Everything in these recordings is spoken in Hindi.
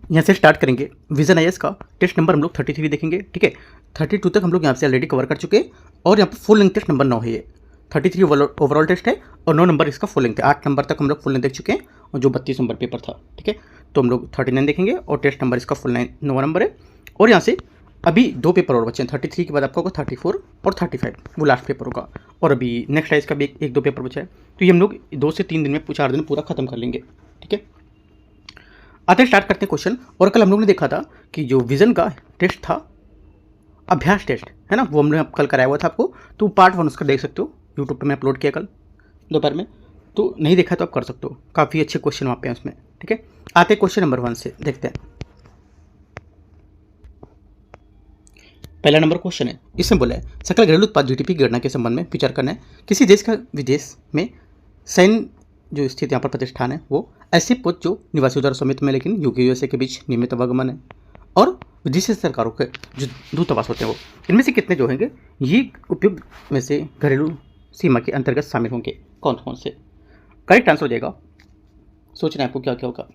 यहाँ से स्टार्ट करेंगे। विजन आईएएस का टेस्ट नंबर हम लोग 33 देखेंगे, ठीक है। 32 तक हम लोग यहाँ से ऑलरेडी कवर कर चुके हैं और यहाँ पर फुल लेंथ टेस्ट नंबर 9 है। ये 33 ओवरऑल टेस्ट है और 9 नंबर इसका फुल लेंथ है। 8 नंबर तक हम लोग फुल लेंथ देख चुके हैं और जो 32 नंबर पेपर था, ठीक है। तो हम लोग 39 देखेंगे और टेस्ट नंबर इसका फुल 9 नंबर है। और यहाँ से अभी 2 पेपर और बचे हैं। 33 के बाद आपका होगा 34 और 35, वो लास्ट पेपर होगा। और अभी नेक्स्ट है इसका भी एक 2 पेपर बचा है। तो ये हम लोग 2 से 3 दिन में 4 दिन पूरा खत्म कर लेंगे, ठीक है। आते स्टार्ट करते हैं क्वेश्चन। और कल हम लोग ने देखा था कि जो विजन का टेस्ट था, अभ्यास टेस्ट है ना, वो हमने कल कराया हुआ था आपको। तो पार्ट 1 उसका देख सकते हो, यूट्यूब पे मैं अपलोड किया कल दोपहर में। तो नहीं देखा तो आप कर सकते हो, काफ़ी अच्छे क्वेश्चन वहाँ पे हैं उसमें, ठीक है। आते क्वेश्चन नंबर 1 से देखते हैं। पहला नंबर क्वेश्चन है, इसमें बोला है सकल घरेलू उत्पाद जीडीपी की गणना के संबंध में विचार करना है। किसी देश का विदेश में सैन्य जो स्थित यहाँ पर प्रतिष्ठान है वो ऐसे पद जो निवासी उदार स्वामित्व में लेकिन यूके यूएसए के बीच नियमित आवागमन है और विदेशी सरकारों के जो दूतावास होते हैं वो इनमें से कितने जो होंगे ये उपयुक्त में से घरेलू सीमा के अंतर्गत शामिल होंगे, कौन कौन से। करेक्ट आंसर हो जाएगा, सोचना है आपको क्या क्या होगा।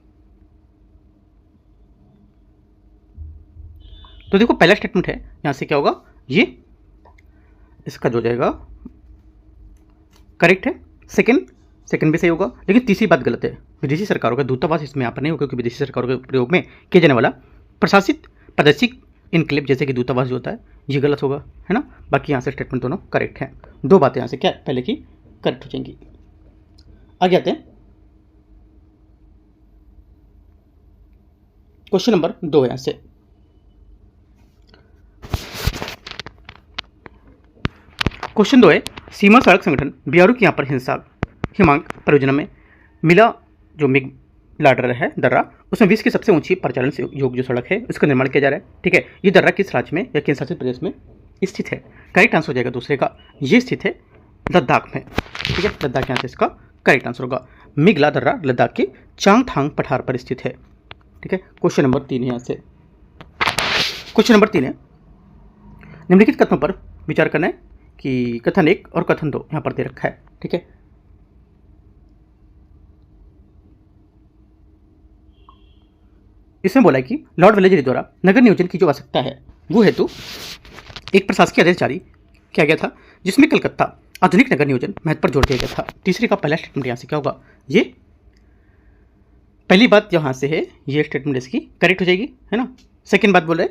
तो देखो पहला स्टेटमेंट है, यहां से क्या होगा, ये इसका जो जाएगा करेक्ट है। सेकंड भी सही होगा, लेकिन तीसरी बात गलत है। विदेशी सरकारों का दूतावास इसमें यहाँ पर नहीं होगा क्योंकि विदेशी सरकारों के प्रयोग में किया जाने वाला प्रशासित प्रादेशिक इनक्लेव जैसे कि दूतावास जो होता है ये गलत होगा, है ना। बाकी यहाँ से स्टेटमेंट दोनों करेक्ट हैं। 2 बातें यहाँ से क्या पहले की करेक्ट हो जाएंगी। आगे आते हैं क्वेश्चन नंबर 2 यहाँ से। क्वेश्चन 2 है, सीमा सड़क संगठन बीआरओ की यहाँ पर हिमांग परियोजना में मिला जो मिग लाडर है दर्रा, उसमें विश्व की सबसे ऊंची परिचालन से योग्य जो सड़क है उसका निर्माण किया जा रहा है, ठीक है। ये दर्रा किस राज्य में या केंद्र शासित प्रदेश में स्थित है। करेक्ट आंसर हो जाएगा दूसरे का, ये स्थित है लद्दाख में, ठीक है। लद्दाख यहाँ से इसका करेक्ट आंसर होगा। मिगला दर्रा लद्दाख के चांगथांग पठार पर स्थित है, ठीक है। क्वेश्चन नंबर 3 है यहाँ से। क्वेश्चन नंबर 3 है, निम्नलिखित कथनों पर विचार करना है कि कथन 1 और कथन 2 यहाँ पर दे रखा है, ठीक है। इसमें बोला है कि लॉर्ड वेलेजरी द्वारा नगर नियोजन की जो आवश्यकता है वो हेतु एक प्रशासकीय आदेश जारी किया गया था जिसमें कलकत्ता आधुनिक नगर नियोजन महत्व पर जोर दिया गया था। तीसरे का पहला स्टेटमेंट यहाँ से क्या होगा, ये पहली बात यहाँ से है, ये स्टेटमेंट इसकी करेक्ट हो जाएगी, है ना। सेकेंड बात बोले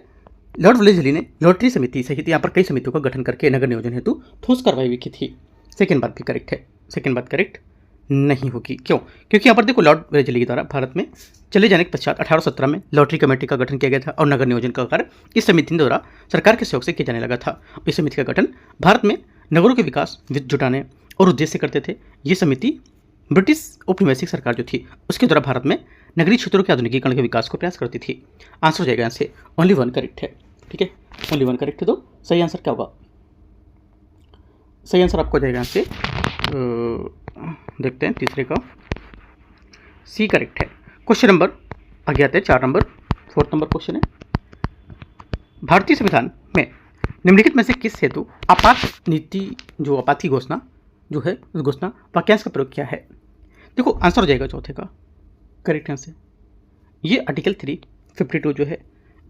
लॉर्ड वेलेजरी ने लॉटरी समिति सहित यहाँ पर कई समितियों का गठन करके नगर नियोजन हेतु ठोस कार्रवाई भी की थी। सेकेंड बात भी करेक्ट है। सेकेंड बात करेक्ट नहीं होगी, क्यों, क्योंकि यहाँ पर देखो लॉर्ड वेलेजरी के द्वारा भारत में चले जाने के पश्चात 1817 में लॉटरी कमेटी का गठन किया गया था और नगर नियोजन का कार्य इस समिति द्वारा सरकार के सहयोग से किया जाने लगा था। इस समिति का गठन भारत में नगरों के विकास वित्त जुटाने और उद्देश्य करते थे। ये समिति ब्रिटिश औपनिवेशिक सरकार जो थी उसके द्वारा भारत में नगरीय क्षेत्रों के आधुनिकीकरण के विकास को प्रयास करती थी। आंसर हो जाएगा यहाँ से ओनली 1 करेक्ट है, ठीक है। ओनली 1 करेक्ट है, तो सही आंसर क्या होगा, सही आंसर आपको हो जाएगा यहाँ से देखते हैं तीसरे का सी करेक्ट है। क्वेश्चन नंबर आगे आते हैं 4 नंबर, 4th नंबर क्वेश्चन है, भारतीय संविधान में निम्नलिखित में से किस हेतु आपात नीति जो आपात की घोषणा जो है उस घोषणा वाक्यांश का प्रयोग किया है। देखो आंसर हो जाएगा चौथे का करेक्ट आंसर। ये आर्टिकल 352 जो है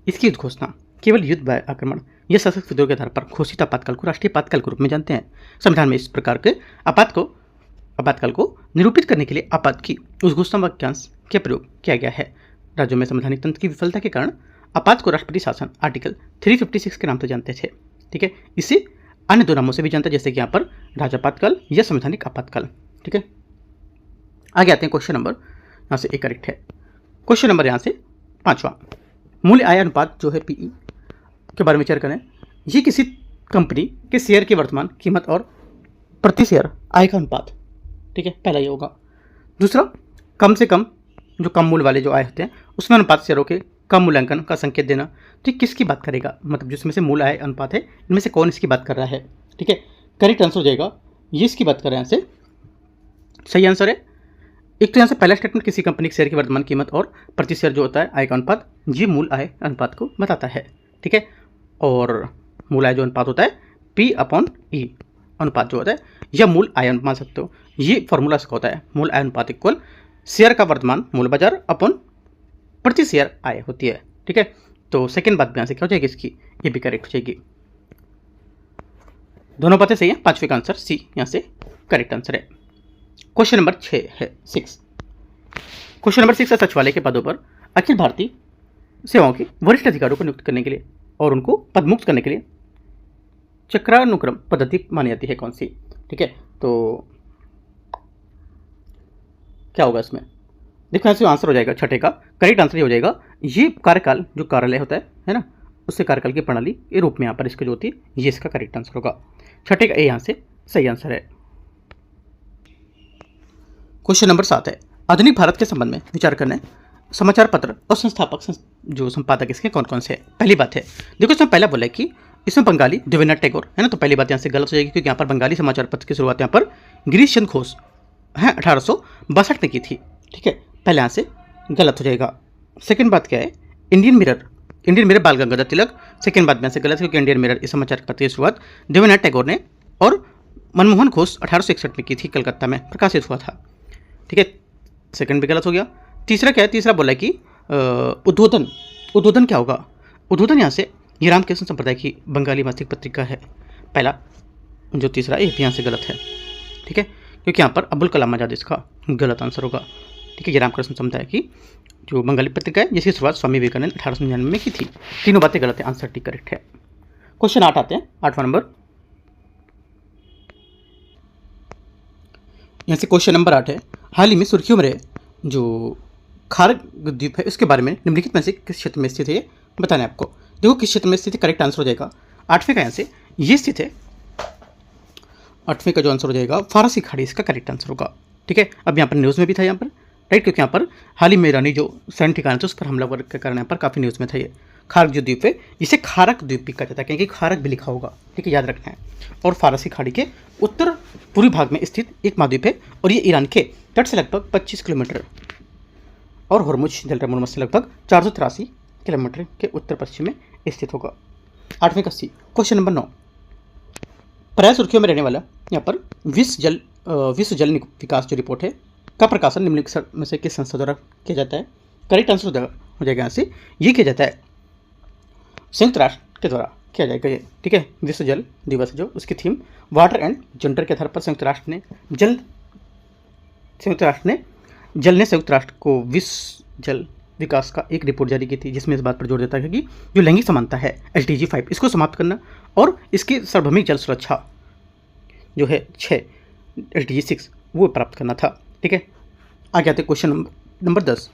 इसकी घोषणा केवल युद्ध व आक्रमण या सशस्त्र विद्रोह के आधार पर घोषित आपातकाल को राष्ट्रीय आपातकाल के रूप में जानते हैं। संविधान में इस प्रकार के आपातकाल को निरूपित करने के लिए आपात की उस घोषणा वाक्यांश का प्रयोग किया गया है। राज्यों में संवैधानिक तंत्र की विफलता के कारण आपात को राष्ट्रपति शासन आर्टिकल 356 के नाम से जानते थे, ठीक है। इसे अन्य 2 नामों से भी जानते हैं जैसे कि यहाँ पर राजापातकाल या संवैधानिक आपातकाल, ठीक है। आगे आते हैं क्वेश्चन नंबर, यहाँ से एक करेक्ट है। क्वेश्चन नंबर यहाँ से 5वां, मूल्य आय अनुपात जो है पीई के बारे में विचार करें। ये किसी कंपनी के शेयर की वर्तमान कीमत और प्रति शेयर आय का अनुपात, ठीक है, पहला ये होगा। दूसरा कम से कम जो कम मूल्य वाले जो आय होते हैं उसमें अनुपात शेयरों के कम मूल्यांकन का संकेत देना। तो किसकी बात करेगा, मतलब जिसमें से मूल आय अनुपात है इनमें से कौन इसकी बात कर रहा है, ठीक है। करेक्ट आंसर हो जाएगा ये इसकी बात कर रहे हैं, यहाँ से सही आंसर है। एक तो यहाँ से पहला स्टेटमेंट किसी कंपनी के शेयर की वर्तमान कीमत और प्रति शेयर जो होता है आय का अनुपात, ये मूल आय अनुपात को बताता है, ठीक है। और मूल आय जो अनुपात होता है P/E अनुपात जो होता है या मूल आय अनुपात मान सकते हो। ये फॉर्मूला इसका होता है मूल आय अनुपात इक्वल शेयर का वर्तमान मूल्य बाजार अपन प्रति शेयर आय होती है। ठीक है, तो सेकंड बात भी यहाँ से क्या हो जाएगी इसकी, ये भी करेक्ट हो जाएगी। दोनों बातें सही है, पांचवे का आंसर सी यहाँ से करेक्ट आंसर है। क्वेश्चन नंबर 6 है 6। क्वेश्चन नंबर 6 है सचिवालय के पदों पर अखिल भारतीय सेवाओं के वरिष्ठ अधिकारियों को नियुक्त करने के लिए और उनको पदमुक्त करने के लिए चक्रानुक्रम पद्धति मानी जाती है कौन सी। ठीक है, तो क्या होगा इसमें, देखो ऐसे आंसर हो जाएगा छठे का करेक्ट आंसर ये हो जाएगा, ये कार्यकाल जो कार्यालय होता है ना, उससे कार्यकाल की प्रणाली के रूप में यहाँ पर इसका जो होती है ये इसका करेक्ट आंसर होगा। छठे का ए यहाँ से सही आंसर है। क्वेश्चन नंबर 7 है आधुनिक भारत के संबंध में विचार करने समाचार पत्र और संस्थापक जो संपादक इसके कौन कौन से है। पहली बात है, देखो इसमें पहला बोला है कि इसमें बंगाली देवेंद्र टैगोर है ना, तो पहली बात यहाँ से गलत हो जाएगी क्योंकि यहाँ पर बंगाली समाचार पत्र की शुरुआत यहाँ पर गिरीश चंद्र घोष है 1862 में की थी। ठीक है, पहले यहाँ से गलत हो जाएगा। सेकंड बात क्या है, इंडियन मिरर बाल गंगाधर तिलक, सेकंड बात में यहाँ से गलत है क्योंकि इंडियन मिरर इस समाचार पत्र की शुरुआत देवेंद्र टैगोर ने और मनमोहन घोष 1861 में की थी, कलकत्ता में प्रकाशित हुआ था। ठीक है, सेकंड भी गलत हो गया। तीसरा क्या है, तीसरा बोला कि उद्बोधन क्या होगा, उद्बोधन यहाँ से ये रामकृष्ण संप्रदाय की बंगाली मासिक पत्रिका है पहला, जो तीसरा ये भी यहाँ से गलत है। ठीक है, क्योंकि यहाँ पर अब्दुल कलाम आजाद इसका गलत आंसर होगा। ठीक है, ये रामकृष्ण संप्रदाय की जो बंगाली पत्रिका है जिसकी शुरुआत स्वामी विवेकानंद 1899 में की थी। तीनों बातें गलत है, आंसर टी करेक्ट है। क्वेश्चन 8 आते हैं, 8वां नंबर, यहाँ से क्वेश्चन नंबर 8 है हाल ही में सुर्खियों में रहे जो खारक द्वीप है उसके बारे में निम्नलिखित में से किस क्षेत्र में स्थित है ये बताना है आपको। देखो किस क्षेत्र में स्थित है, करेक्ट आंसर हो जाएगा 8वें का यहाँ से ये स्थित है। 8वें का जो आंसर हो जाएगा फारसी खाड़ी इसका करेक्ट आंसर होगा। ठीक है, अब यहाँ पर न्यूज़ में भी था यहाँ पर राइट, क्योंकि यहाँ पर हाल ही में ईरानी जो सैन्य ठिकाना था उस पर हमलावर के कारण यहाँ पर काफ़ी न्यूज़ में था ये खारक जो द्वीप है, इसे खारक द्वीप भी कहा जाता है क्योंकि खारक भी लिखा होगा। ठीक है, याद रखना है। और फारसी खाड़ी के उत्तर पूर्वी भाग में स्थित एक महाद्वीप है और ये ईरान के तट से लगभग 25 किलोमीटर और हॉर्मुज जलमर्मर से लगभग 483 किलोमीटर के उत्तर पश्चिम में स्थित होगा। 8वें का सी क्वेश्चन नंबर 9, प्राय सुर्खियों में रहने वाला यहाँ पर विश्व जल विकास जो रिपोर्ट है का प्रकाशन निम्नलिखित में से किस संस्था द्वारा किया जाता है। करेक्ट आंसर हो जाएगा यहाँ से ये किया जाता है संयुक्त राष्ट्र के द्वारा किया जाएगा ये। ठीक है, विश्व जल दिवस जो उसकी थीम वाटर एंड जेंडर के आधार पर संयुक्त राष्ट्र ने संयुक्त राष्ट्र को विश्व जल विकास का एक रिपोर्ट जारी की थी जिसमें इस बात पर जोर देता है कि जो लैंगिक समानता है SDG 5 इसको समाप्त करना और इसकी सार्वभौमिक जल सुरक्षा जो है 6 SDG 6 वो प्राप्त करना था। ठीक है, आगे आते क्वेश्चन नंबर 10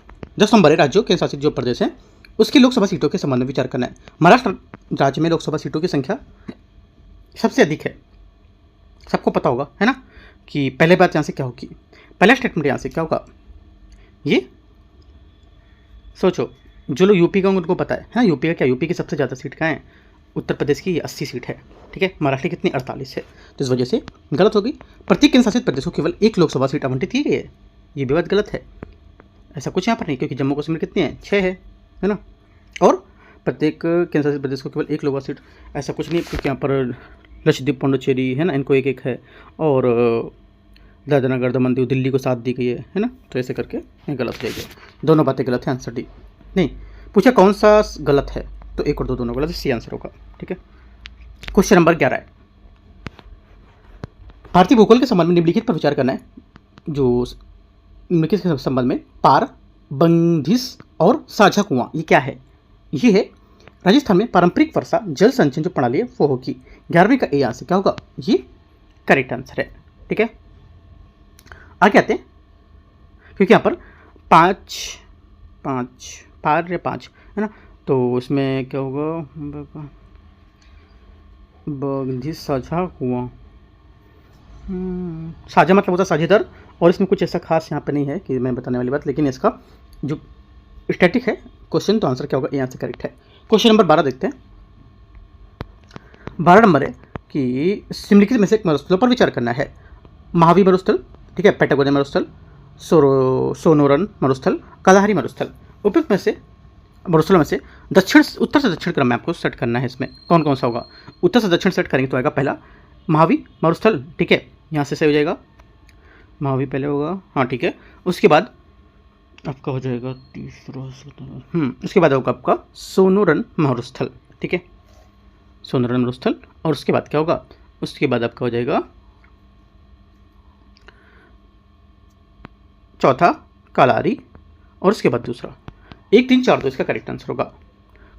नंबर है राज्यों के शासित जो प्रदेश हैं उसकी लोकसभा सीटों के संबंध में विचार करना है। महाराष्ट्र राज्य में लोकसभा सीटों की संख्या सबसे अधिक है, सबको पता होगा है ना कि पहले बात यहाँ से क्या होगी, पहला स्टेटमेंट यहाँ से क्या होगा, ये सोचो जो लोग यूपी का उनको पता है ना, यूपी का क्या, यूपी की सबसे ज़्यादा सीट कहाँ है, उत्तर प्रदेश की 80 सीट है। ठीक है, महाराष्ट्र की कितनी 48 है, तो इस वजह से गलत होगी। प्रत्येक केंद्र शासित प्रदेश को केवल एक लोकसभा सीट आवंटित की गई है, ये भी बात गलत है, ऐसा कुछ यहाँ पर नहीं, क्योंकि जम्मू कश्मीर कितनी है 6 है ना, और प्रत्येक केंद्र शासित प्रदेश को केवल एक लोकसभा सीट, ऐसा कुछ नहीं, क्योंकि यहाँ पर लक्षद्वीप पौंडुचेरी है ना, इनको एक एक है, और दादरा नगर दमन दीव दिल्ली को 7 दी गई है ना, तो ऐसे करके गलत हो जाएगी। दोनों बातें गलत है, आंसर डी नहीं पूछा कौन सा गलत है, तो एक और दो दोनों गलत है, सी आंसर होगा। ठीक है, क्वेश्चन नंबर 11 है भारतीय भूगोल के संबंध में निम्नलिखित पर विचार करना है। जो निम्नलिखित के संबंध में पार, बंधिस और साझा कुआं ये क्या है, ये है राजस्थान में पारंपरिक वर्षा जल संचयन जो प्रणाली है वो होगी। 11वीं का ए आंसर क्या होगा, ये करेक्ट आंसर है। ठीक है, आगे आते हैं, क्योंकि यहाँ पर 5 है ना, तो इसमें क्या होगा, बंधिस साझा कुआं, साझा मतलब होता है साझेदार, और इसमें कुछ ऐसा खास यहाँ पे नहीं है कि मैं बताने वाली बात, लेकिन इसका जो स्टैटिक है क्वेश्चन, तो आंसर क्या होगा, ये आंसर करेक्ट है। क्वेश्चन नंबर 12 देखते हैं। 12 नंबर है कि निम्नलिखित में से मरुस्थलों पर विचार करना है। महावी मरुस्थल, ठीक है, पैटागोनिया मरुस्थल, सोनोरन मरुस्थल, कलाहारी मरुस्थल। उपयुक्त में से मरुस्थलों में से उत्तर से दक्षिण क्रम में आपको सेट करना है। इसमें कौन कौन सा होगा, उत्तर से दक्षिण सेट करेंगे तो आएगा पहला महावी मरुस्थल। ठीक है, यहाँ से सही हो जाएगा, महावी पहले होगा, हाँ ठीक है। उसके बाद आपका हो जाएगा तीसरा। उसके बाद होगा आपका सोनूरन मरुस्थल, ठीक है, सोनूरन मरुस्थल। और उसके बाद क्या होगा, उसके बाद आपका हो जाएगा चौथा कालारी, और उसके बाद दूसरा 1 3 4 2 इसका करेक्ट आंसर होगा।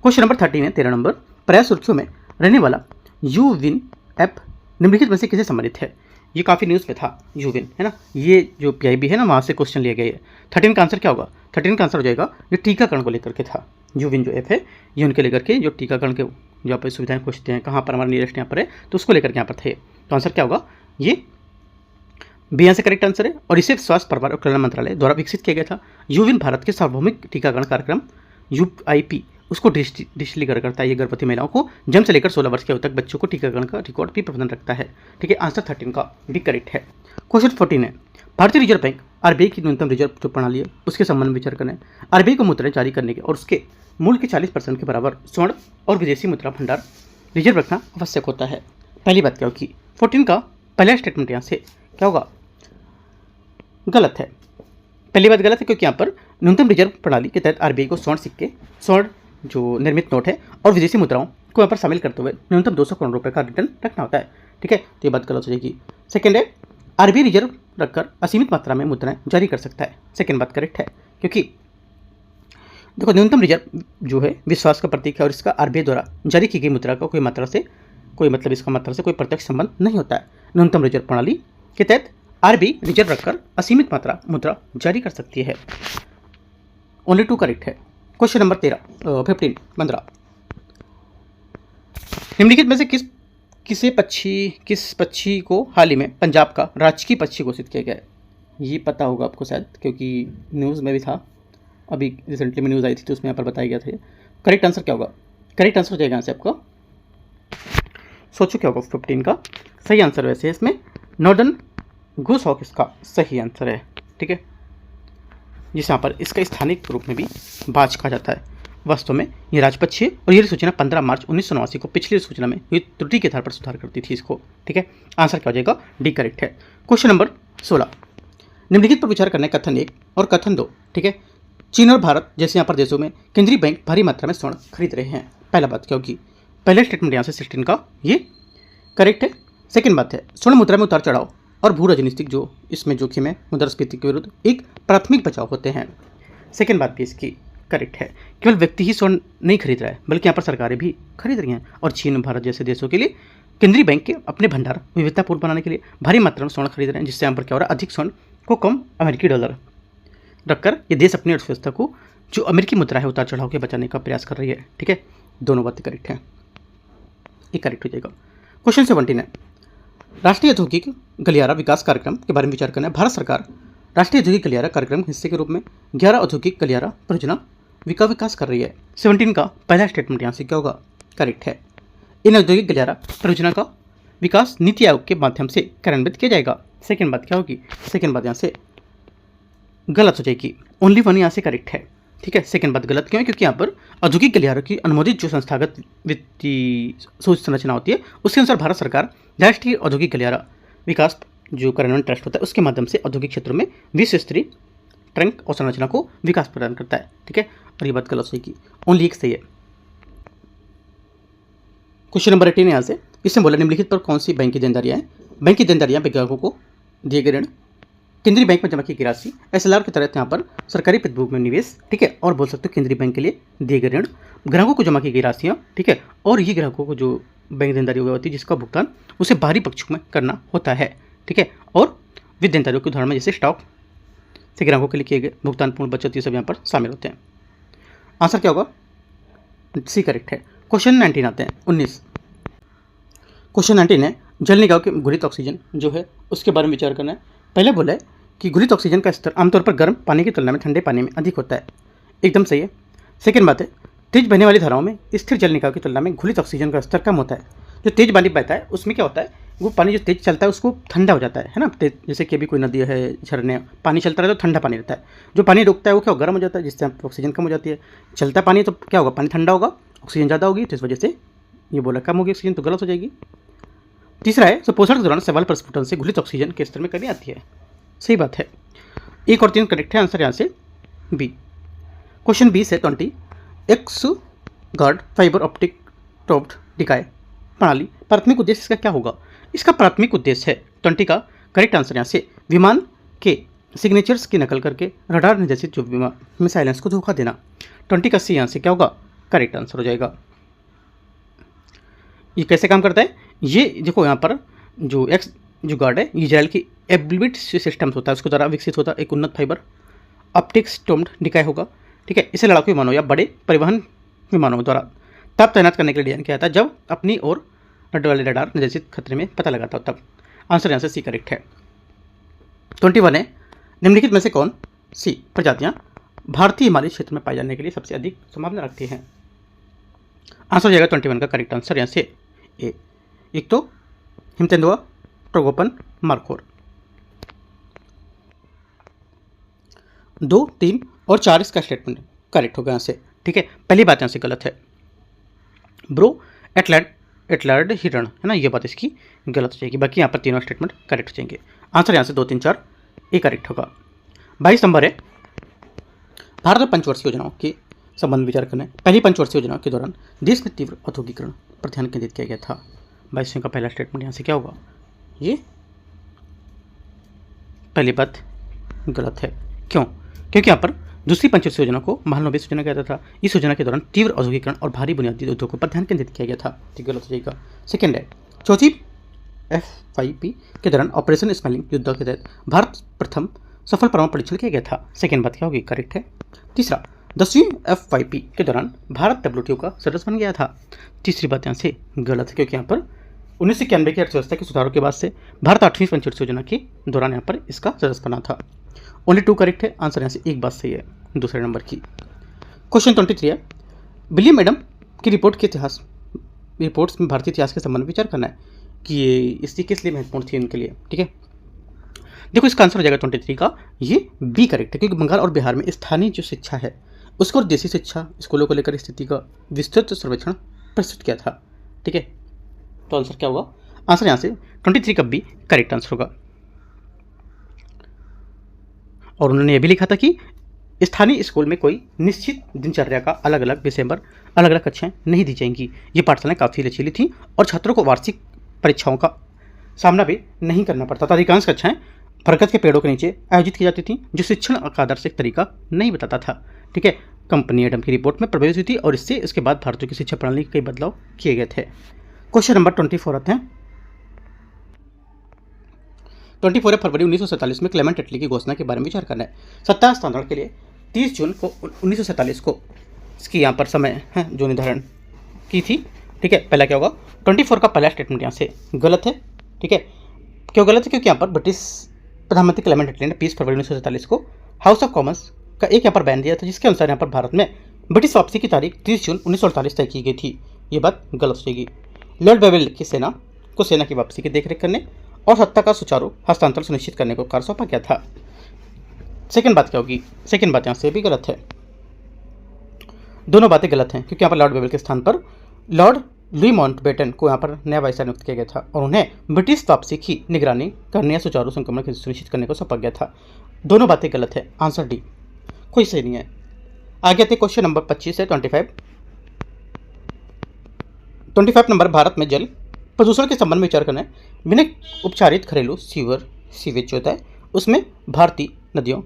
क्वेश्चन नंबर 13 है, 13 नंबर। प्राय सुर्खियों में रहने वाला यूविन ऐप निम्नलिखित में से किसे संबंधित है? ये काफ़ी न्यूज़ में था, यूविन है ना, ये जो PIB है ना, वहाँ से क्वेश्चन लिया गया है। 13 का आंसर क्या होगा? 13 का आंसर हो जाएगा, ये टीकाकरण को लेकर के था। यूविन जो ऐप है ये उनके लेकर के, जो टीकाकरण के जो आप सुविधाएं पूछते हैं, कहाँ पर हमारा नियरेस्ट यहाँ पर है, तो उसको लेकर के यहाँ पर थे। तो आंसर क्या होगा? ये बी से करेक्ट आंसर है। और इसे स्वास्थ्य परिवार और कल्याण मंत्रालय द्वारा विकसित किया गया था। यूविन भारत के सार्वभौमिक टीकाकरण कार्यक्रम UIP उसको डिजिटलीकरण करता है। ये गर्भवती महिलाओं को जन्म से लेकर 16 वर्ष के तक बच्चों को टीकाकरण का रिकॉर्ड भी प्रबंधन रखता है, ठीक है। आंसर 13 का भी करेक्ट है। क्वेश्चन 14 है, भारतीय रिजर्व बैंक RBI की न्यूनतम रिजर्व जो प्रणाली है उसके संबंध में विचार करें। RBI को मुद्राएं जारी करने के और उसके मूल्य के 40% के बराबर स्वर्ण और विदेशी मुद्रा भंडार रिजर्व रखना आवश्यक होता है। पहली बात क्या होगी? 14 का पहला स्टेटमेंट यहाँ से क्या होगा? गलत है। पहली बात गलत है क्योंकि यहाँ पर न्यूनतम रिजर्व प्रणाली के तहत RBI को स्वर्ण सिक्के, स्वर्ण जो निर्मित नोट है और विदेशी मुद्राओं को यहाँ पर शामिल करते हुए न्यूनतम 200 करोड़ रुपए का रिटर्न रखना होता है, ठीक है। तो ये बात गलत हो जाएगी। सेकेंड है, RBI रिजर्व रखकर असीमित मात्रा में मुद्राएं जारी कर सकता है। सेकेंड बात करेक्ट है, क्योंकि देखो न्यूनतम रिजर्व जो है विश्वास का प्रतीक है और इसका RBI द्वारा जारी की गई मुद्रा का कोई मात्रा से कोई प्रत्यक्ष संबंध नहीं होता है। न्यूनतम रिजर्व प्रणाली के तहत RBI रिजर्व रखकर असीमित मात्रा मुद्रा जारी कर सकती है। ओनली 2 करेक्ट है। क्वेश्चन नंबर 15 निम्नलिखित में से किस पक्षी को हाल ही में पंजाब का राजकीय पक्षी घोषित किया गया है? ये पता होगा आपको शायद, क्योंकि न्यूज़ में भी था, अभी रिसेंटली में न्यूज़ आई थी तो उसमें यहाँ पर बताया गया था। करेक्ट आंसर क्या होगा? करेक्ट आंसर हो जाएगा यहाँ से आपका, सोचो क्या होगा 15 का सही आंसर। वैसे इसमें नॉर्दर्न गूस हॉक इसका सही आंसर है, ठीक है, जिस यहाँ पर इसका स्थानिक रूप में भी बाज कहा जाता है। वास्तव में ये राजपक्षी है और ये सूचना 15 मार्च 1989 को पिछली सूचना में हुई त्रुटि के आधार पर सुधार करती थी इसको, ठीक है। आंसर क्या हो जाएगा? डी करेक्ट है। क्वेश्चन नंबर 16 निम्नलिखित पर विचार करना है, कथन 1 और कथन 2, ठीक है। चीन और भारत जैसे यहाँ पर देशों में केंद्रीय बैंक भारी मात्रा में स्वर्ण खरीद रहे हैं। पहला बात क्या होगी? पहले स्टेटमेंट यहाँ से 16 का ये करेक्ट है। सेकेंड बात है, स्वर्ण मुद्रा में उतार चढ़ाव और भू राजनीतिक जो इसमें जोखिम है मुद्रास्फीति के विरुद्ध एक प्राथमिक बचाव होते हैं। सेकेंड बात भी इसकी करेक्ट है। केवल व्यक्ति ही स्वर्ण नहीं खरीद रहा है बल्कि यहाँ पर सरकारें भी खरीद रही हैं और चीन और भारत जैसे देशों के लिए केंद्रीय बैंक के अपने भंडार विविधतापूर्ण बनाने के लिए भारी मात्रा में स्वर्ण खरीद रहे हैं, जिससे यहाँ पर क्या हो रहा है? अधिक स्वर्ण को कम अमेरिकी डॉलर रखकर ये देश अपनी अर्थव्यवस्था को जो अमेरिकी मुद्रा है उतार चढ़ाव के बचाने का प्रयास कर रही है, ठीक है। दोनों बातें करेक्ट हैं, ये करेक्ट हो जाएगा। क्वेश्चन 17 है, राष्ट्रीय औद्योगिक गलियारा विकास कार्यक्रम के बारे में विचार करना है। भारत सरकार राष्ट्रीय औद्योगिक गलियारा कार्यक्रम के हिस्से के रूप में 11 औद्योगिक गलियारा परियोजना विकास कर रही है। 17 का पहला स्टेटमेंट यहाँ से क्या होगा? करेक्ट है। इन औद्योगिक गलियारा परियोजना का विकास नीति आयोग के माध्यम से कार्यान्वित किया जाएगा। सेकेंड बात क्या होगी? सेकेंड बात यहाँ से गलत हो जाएगी। ओनली 1 यहाँ से करेक्ट है, ठीक है। सेकेंड बात गलत क्यों है? क्योंकि यहाँ पर औद्योगिक गलियारों की अनुमोदित जो संस्थागत वित्तीय सोच संरचना होती है उसके अनुसार भारत सरकार राष्ट्रीय औद्योगिक गलियारा विकास जो कार्यान्वयन ट्रस्ट होता है उसके माध्यम से औद्योगिक क्षेत्रों में विश्व स्तरीय ट्रंक और संरचना को विकास प्रदान करता है, ठीक है। और ये बात गलत हो जाएगी, ओनली एक सही है। क्वेश्चन नंबर 18 यहाँ से इसमें बोला निम्नलिखित पर कौन सी बैंक की देनदारियाँ हैं? बैंक की देनदारियाँ ग्राहकों को दिए गए ऋण, केंद्रीय बैंक में जमा की गई राशि, SLR के तहत यहाँ पर सरकारी प्रतिभूति में निवेश, ठीक है, और बोल सकते हो केंद्रीय बैंक के लिए दिए गए ऋण, ग्राहकों को जमा की गई राशियाँ, ठीक है, और ये ग्राहकों को जो बैंक देनदारी होती है जिसका भुगतान उसे बाहरी पक्षों में करना होता है, ठीक है। और वित्त देनदारियों के उदाहरण में जैसे स्टॉक से ग्राहकों के लिए किए गए भुगतान, पूर्ण बचत, ये सब यहाँ पर शामिल होते हैं। आंसर क्या होगा? सी करेक्ट है। क्वेश्चन 19 आते हैं 19। क्वेश्चन 19 है, जल निकाय के घुलित ऑक्सीजन जो है उसके बारे में विचार करना है। पहले बोला है कि घुलित ऑक्सीजन का स्तर आमतौर पर गर्म पानी की तुलना में ठंडे पानी में अधिक होता है, एकदम सही है। सेकेंड बात है, तेज बहने वाली धाराओं में स्थिर जल निकाय की तुलना में घुलित ऑक्सीजन का स्तर कम होता है। जो तेज पानी बहता है उसमें क्या होता है, वो पानी जो तेज चलता है उसको ठंडा हो जाता है ना, जैसे कि अभी कोई नदी है, झरने, पानी चलता रहता है तो ठंडा पानी रहता है। जो पानी रुकता है वो क्या गर्म हो जाता है, जिससे ऑक्सीजन कम हो जाती है। चलता पानी तो क्या होगा, पानी ठंडा होगा, ऑक्सीजन ज़्यादा होगी, तो इस वजह से ये बोला कम होगी ऑक्सीजन, तो गलत हो जाएगी। तीसरा है, सुपोषण के दौरान शैवाल प्रस्फुटन से घुलित ऑक्सीजन के स्तर में कमी आती है, सही बात है। 1 और 3 करेक्ट है आंसर यहाँ से। बी। क्वेश्चन बी से 20 X guard fibre optic topped decoy प्रणाली प्राथमिक उद्देश्य इसका क्या होगा? इसका प्राथमिक उद्देश्य है 20 का करेक्ट आंसर यहाँ से विमान के सिग्नेचर्स की नकल करके रडार निर्देशित जो मिसाइलेंस को धोखा देना। 20 का सी यहाँ से क्या होगा? करेक्ट आंसर हो जाएगा। ये कैसे काम करता है? ये देखो यहाँ पर जो एक्स जो गार्ड है इजराइल की एब्लिट सिस्टम्स होता है उसके द्वारा विकसित होता है एक उन्नत फाइबर ऑप्टिक्स टॉप्ड डिकाय होगा। ठीक है, इसे लड़ाकू विमानों या बड़े परिवहन विमानों द्वारा तब तैनात करने के लिए डिजाइन किया था जब अपनी और वाले रडार निर्देशित खतरे में पता लगाता हो तब। आंसर यहाँ से सी करेक्ट है। 21 है निम्नलिखित में से कौन सी प्रजातियां भारतीय हिमालय क्षेत्र में पाए जाने के लिए सबसे अधिक संभावना रखती हैं? आंसर हो जाएगा 21 का करेक्ट आंसर यहाँ से ए। एक तो हिमतेंदुआ, ट्रोगोपन, मार्कोर। 2, 3 और 4 इसका स्टेटमेंट करेक्ट होगा यहाँ से। ठीक है, पहली बात यहाँ से गलत है। ब्रो एटलार्ड हिरण है ना, ये बात इसकी गलत हो जाएगी। बाकी यहाँ पर तीनों स्टेटमेंट करेक्ट हो जाएंगे। आंसर यहाँ से 2, 3, 4 ये करेक्ट होगा। 22 नंबर है भारत में पंचवर्षीय योजनाओं के संबंध विचार करने। पहली पंचवर्षीय योजना के दौरान देश में तीव्र औद्योगिकरण पर ध्यान केंद्रित किया गया था। 22वें का पहला स्टेटमेंट यहाँ से क्या होगा? ये पहली बात गलत है। क्यों? क्योंकि यहाँ पर दूसरी पंचवर्षीय योजना को महानवेश योजना कहता था। इस योजना के दौरान तीव्र औद्योगिकरण और भारी बुनियादी उद्योगों पर ध्यान केंद्रित किया गया था। ठीक, गलत हो जाएगा। सेकेंड है चौथी FYP के दौरान ऑपरेशन स्माइलिंग युद्ध के तहत भारत प्रथम सफल परमाणु परीक्षण किया गया था। सेकेंड बात क्या होगी? करेक्ट है। तीसरा 10वीं FYP के दौरान भारत WTO का सदस्य बन गया था। तीसरी बात यहाँ से गलत है क्योंकि यहाँ पर 1991 की अर्थव्यवस्था के सुधारों के बाद से भारत 8वीं पंचवर्षीय योजना के दौरान यहाँ पर इसका सदस्य बना था। ओनली 2 करेक्ट है। आंसर यहाँ से एक बात सही है दूसरे नंबर की। क्वेश्चन 23 है विलियम एडम की रिपोर्ट्स में भारतीय इतिहास के संबंध में विचार करना है कि ये इसकी किस लिए महत्वपूर्ण थी उनके लिए। ठीक है, देखो इसका आंसर हो जाएगा 23 का ये बी करेक्ट है क्योंकि बंगाल और बिहार में स्थानीय जो शिक्षा है उसको और देसी शिक्षा स्कूलों को लेकर स्थिति का विस्तृत सर्वेक्षण प्रस्तुत किया था। ठीक है, तो आंसर क्या होगा? आंसर यहाँ से 23 का बी करेक्ट आंसर होगा। और उन्होंने यह भी लिखा था कि स्थानीय स्कूल में कोई निश्चित दिनचर्या का अलग अलग विषय पर अलग अलग कक्षाएं नहीं दी जाएंगी। ये पाठशालाएं काफ़ी लचीली थी और छात्रों को वार्षिक परीक्षाओं का सामना भी नहीं करना पड़ता था। अधिकांश कक्षाएं बरगद के पेड़ों के नीचे आयोजित की जाती थी जो शिक्षण का आदर्शिक तरीका नहीं बताता था। ठीक है, कंपनी एडम की रिपोर्ट में प्रभावित हुई थी और इससे इसके बाद भारतीय की शिक्षा प्रणाली के कई बदलाव किए गए थे। क्वेश्चन नंबर 24 आते हैं। 24 फरवरी 1947 में क्लेमेंट एटली की घोषणा के बारे में विचार करना है। सत्ता हस्तांतरण के लिए 30 जून को 1947 को इसकी यहाँ पर समय है जो निर्धारण की थी। ठीक है, पहला क्या होगा? 24 का पहला स्टेटमेंट यहाँ से गलत है। ठीक है, क्यों गलत है? क्योंकि यहाँ पर ब्रिटिश प्रधानमंत्री क्लेमेंट एटली ने 20 फरवरी 1947 को हाउस ऑफ कॉमन्स का एक यहाँ पर बैन दिया था जिसके अनुसार यहाँ पर भारत में ब्रिटिश वापसी की तारीख 30 जून 1948 तय की गई थी। ये बात गलत हो जाएगी। लॉर्ड बेवेल की सेना की वापसी की देखरेख करने और सत्ता का सुचारू हस्तांतरण सुनिश्चित करने को कार्य सौंपा गया था। सेकंड बात क्या होगी? सेकंड बात यहाँ से भी गलत है। दोनों बातें गलत हैं क्योंकि यहाँ पर लॉर्ड बेवेल के स्थान पर लॉर्ड लुई माउंटबेटन को यहाँ पर नया वायसराय नियुक्त किया गया था और उन्हें ब्रिटिश वापसी की निगरानी करने या सुचारू संक्रमण की सुनिश्चित करने को सौंपा गया था। दोनों बातें गलत है। आंसर डी कोई सही नहीं है। आगे आते क्वेश्चन नंबर 25 है 25 नंबर भारत में जल प्रदूषण के संबंध में विचार करना है। बिना उपचारित घरेलू सीवेज जो होता है उसमें भारतीय नदियों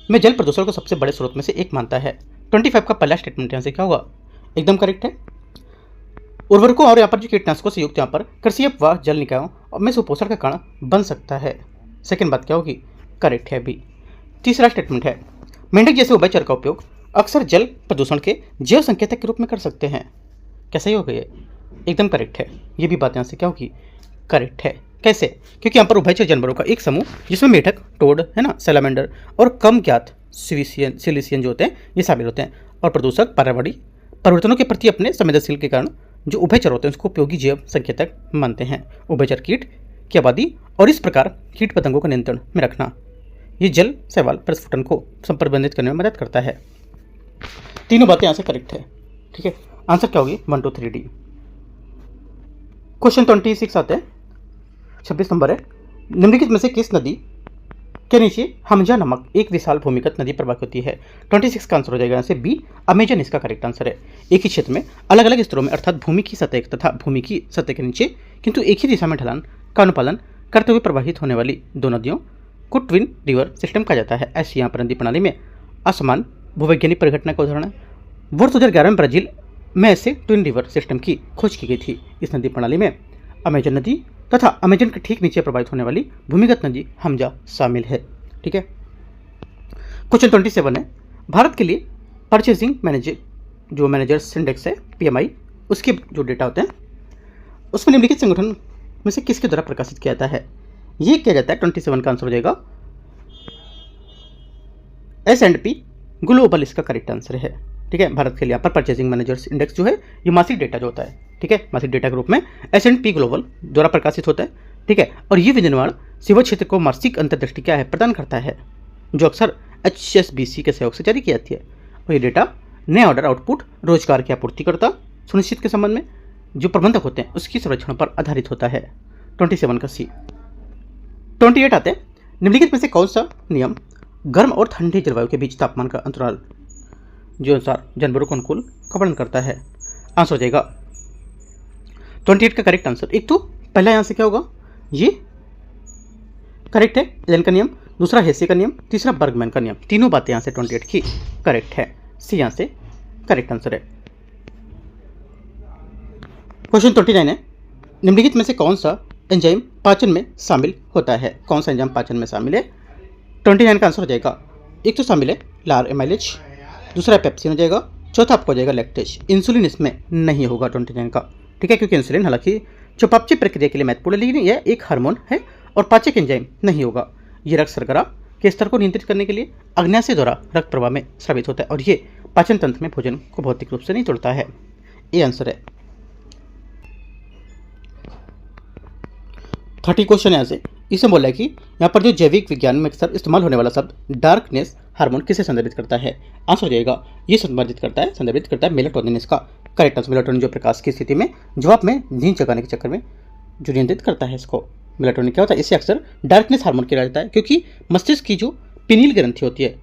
में जल प्रदूषण को सबसे बड़े स्रोत में से एक मानता है। 25 का पहला स्टेटमेंट यहाँ से क्या होगा? एकदम करेक्ट है। उर्वरकों और यहाँ पर जो कीटनाशकों से युक्त यहाँ पर कृषि व जल निकायों में सुपोषण का कारण बन सकता है। सेकेंड बात क्या होगी? करेक्ट है भी। तीसरा स्टेटमेंट है मेंढक जैसे उभयचर का उपयोग अक्सर जल प्रदूषण के जैव संकेतक के रूप में कर सकते हैं। क्या सही हो गई है? एकदम करेक्ट है। ये भी बात यहाँ से क्या होगी? करेक्ट है। कैसे? क्योंकि यहाँ पर उभयचर जानवरों का एक समूह जिसमें मेढक, टोड है ना, सैलामेंडर और कम ज्ञात सिलिसियन जो होते हैं ये शामिल होते हैं और प्रदूषक पर्यावरणीय परिवर्तनों के प्रति अपने संवेदनशील के कारण जो उभयचर होते हैं उसको उपयोगी जैव संकेतक मानते हैं। उभयचर कीट की आबादी और इस प्रकार कीट पतंगों को नियंत्रण में रखना ये जल शैवाल प्रस्फुटन को प्रबंधित करने में मदद करता है। तीनों बातें यहाँ से करेक्ट है। ठीक है, आंसर क्या होगी? 1, 2, 3 डी। क्वेश्चन 26 आते हैं। 26 नंबर है निम्नलिखित में से किस नदी के नीचे हमजा नामक एक विशाल भूमिगत नदी प्रवाहित होती है। 26 का आंसर हो जाएगा यहाँ से बी, अमेजन इसका करेक्ट आंसर है। एक ही क्षेत्र में अलग अलग स्तरों में अर्थात भूमि की सतह तथा भूमि की सतह के नीचे किंतु एक ही दिशा में ढलान का अनुपालन करते हुए प्रवाहित होने वाली दो नदियों को ट्विन रिवर सिस्टम कहा जाता है। ऐसी यहाँ पर नदी प्रणाली में असमान भूवैज्ञानिक परिघटना का उदाहरण है। वर्ष 2011 में ब्राजील में ऐसे ट्विन रिवर सिस्टम की खोज की गई थी। इस नदी प्रणाली में अमेजन नदी तथा अमेजन के ठीक नीचे प्रवाहित होने वाली भूमिगत नदी हमजा शामिल है। ठीक है। क्वेश्चन 27 है, भारत के लिए परचेसिंग मैनेजर्स इंडेक्स है PMI, उसके जो डेटा होते हैं उसमें निम्नलिखित संगठन में से किसके द्वारा प्रकाशित किया जाता है? ये किया जाता है 27 का आंसर हो जाएगा S&P ग्लोबल इसका करेक्ट आंसर है। ठीक है। भारत के लिए यहाँ पर परचेसिंग मैनेजर्स इंडेक्स जो है ये मासिक डेटा जो होता है, ठीक है, मासिक डेटा के रूप में S&P ग्लोबल द्वारा प्रकाशित होता है। ठीक है। और ये विनिर्माण सेवा क्षेत्र को मासिक अंतर्दृष्टि क्या है प्रदान करता है, जो अक्सर HSBC के सहयोग से जारी की जाती है। और ये डेटा नए ऑर्डर आउटपुट, रोजगार की आपूर्तिकर्ता सुनिश्चित के संबंध में जो प्रबंधक होते हैं उसकी संरक्षण पर आधारित होता है। 27 का C। 28 आते हैं, निम्नलिखित में से कौन सा नियम गर्म और ठंडी जलवायु के बीच तापमान का अंतराल जो अनुसार जानवरों को अनुकूल का वर्णन करता है? आंसर हो जाएगा 28 का करेक्ट आंसर। एक तो पहला यहां से क्या होगा, ये करेक्ट है एलन का नियम, दूसरा हेसे का नियम, तीसरा बर्गमैन का नियम। तीनों बातें यहां से 28 की करेक्ट है। सी यहां से करेक्ट आंसर है। क्वेश्चन 29 है, निम्नलिखित में से कौन सा एंजाइम पाचन में शामिल होता है? कौन सा एंजाइम पाचन में शामिल है? 29 का आंसर हो जाएगा, एक तो शामिल है लार एमाइलेज, दूसरा पेप्सिन हो जाएगा, चौथा आपको हो जाएगा लैक्टेज। इंसुलिन इसमें नहीं होगा 29 का। ठीक है, क्योंकि इंसुलिन हालांकि चयापचय प्रक्रिया के लिए महत्वपूर्ण है, लेकिन यह एक हार्मोन है और पाचक एंजाइम नहीं होगा। ये रक्त शर्करा के स्तर को नियंत्रित करने के लिए अग्न्याशय द्वारा रक्त प्रवाह में स्रावित होता है और ये पाचन तंत्र में भोजन को भौतिक रूप से नहीं तोड़ता है। ये आंसर है। 30 क्वेश्चन यहाँ से इसमें बोला है कि यहाँ पर जो जैविक विज्ञान में अक्सर इस्तेमाल होने वाला शब्द डार्कनेस हार्मोन किसे संदर्भित करता है? आंसर हो जाएगा, ये संदर्भित करता है मेलाटोनिन इसका करेक्ट आंसर। मेलाटोनिन जो प्रकाश की स्थिति में जवाब में नींद जगाने के चक्कर में जो नियंत्रित करता है इसको मेलाटोनिन क्या होता है, इसे अक्सर डार्कनेस हार्मोन किया जाता है क्योंकि मस्तिष्क की जो पिनील ग्रंथि होती है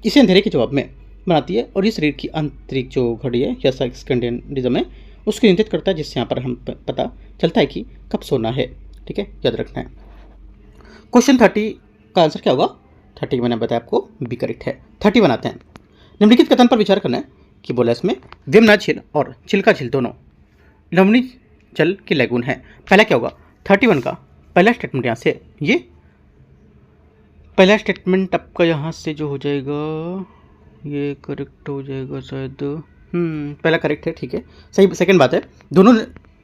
इसे अंधेरे के जवाब में बनाती है और ये शरीर की आंतरिक जो घड़ी है या स्कैंडिनेविज्म है उसको नियंत्रित करता है, जिससे यहाँ पर हम पता चलता है कि कब सोना है। ठीक है, याद रखना है। क्वेश्चन 30 का आंसर क्या होगा? 30 मैंने बताया आपको बी करेक्ट है। 30 बनाते हैं, निम्नलिखित कथन पर विचार करना है कि बोला इसमें वेमना झील और चिल्का झील दोनों लवणीय जल की लैगून है। पहला क्या होगा? 31 का पहला स्टेटमेंट यहाँ से, ये पहला स्टेटमेंट आपका यहाँ से जो हो जाएगा ये करेक्ट हो जाएगा शायद। पहला करेक्ट है, ठीक है, सही। सेकंड बात है, दोनों